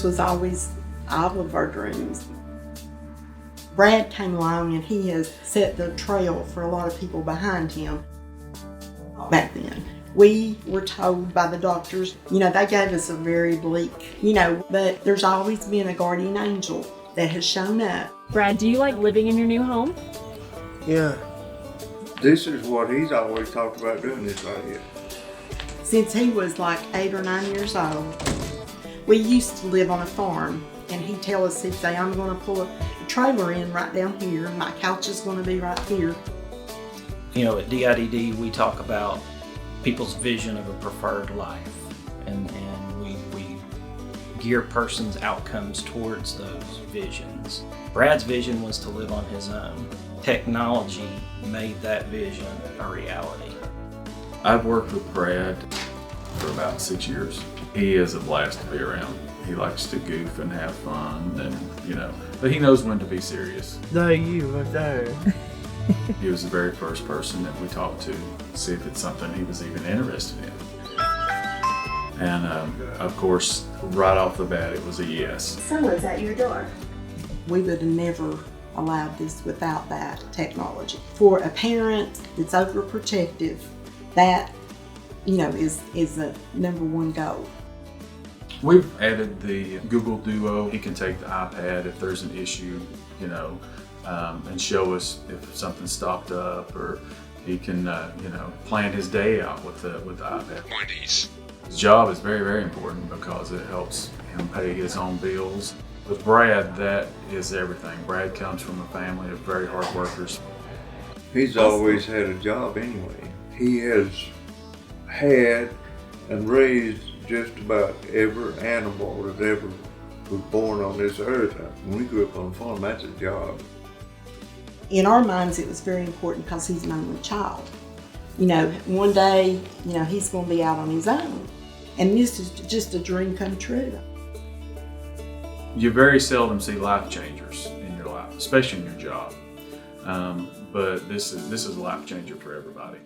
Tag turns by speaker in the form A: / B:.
A: This was always all of our dreams. Brad came along and he has set the trail for a lot of people behind him back then. We were told by the doctors, they gave us a very bleak, but there's always been a guardian angel that has shown up.
B: Brad, do you like living in your new home?
C: Yeah.
D: This is what he's always talked about doing this right here.
A: Since he was like 8 or 9 years old, we used to live on a farm, and he'd tell us, he'd say, I'm going to pull a trailer in right down here, my couch is going to be right here.
E: At DIDD, we talk about people's vision of a preferred life, and we gear persons' outcomes towards those visions. Brad's vision was to live on his own. Technology made that vision a reality.
F: I've worked with Brad for about 6 years. He is a blast to be around. He likes to goof and have fun, and but he knows when to be serious.
C: No, you right there.
F: He was the very first person that we talked to see if it's something he was even interested in. And of course, right off the bat, it was a yes.
G: Someone's at your door.
A: We would have never allowed this without that technology. For a parent that's overprotective, that is the number one goal.
F: We've added the Google Duo. He can take the iPad if there's an issue, and show us if something stopped up, or he can, plan his day out with the iPad.
H: Pointies.
F: His job is very, very important because it helps him pay his own bills. With Brad, that is everything. Brad comes from a family of very hard workers.
D: He's always had a job anyway. He has had and raised just about every animal that ever was born on this earth. When we grew up on a farm, that's a job.
A: In our minds, it was very important because he's an only child. One day, he's going to be out on his own. And this is just a dream come true.
F: You very seldom see life changers in your life, especially in your job. But this is a life changer for everybody.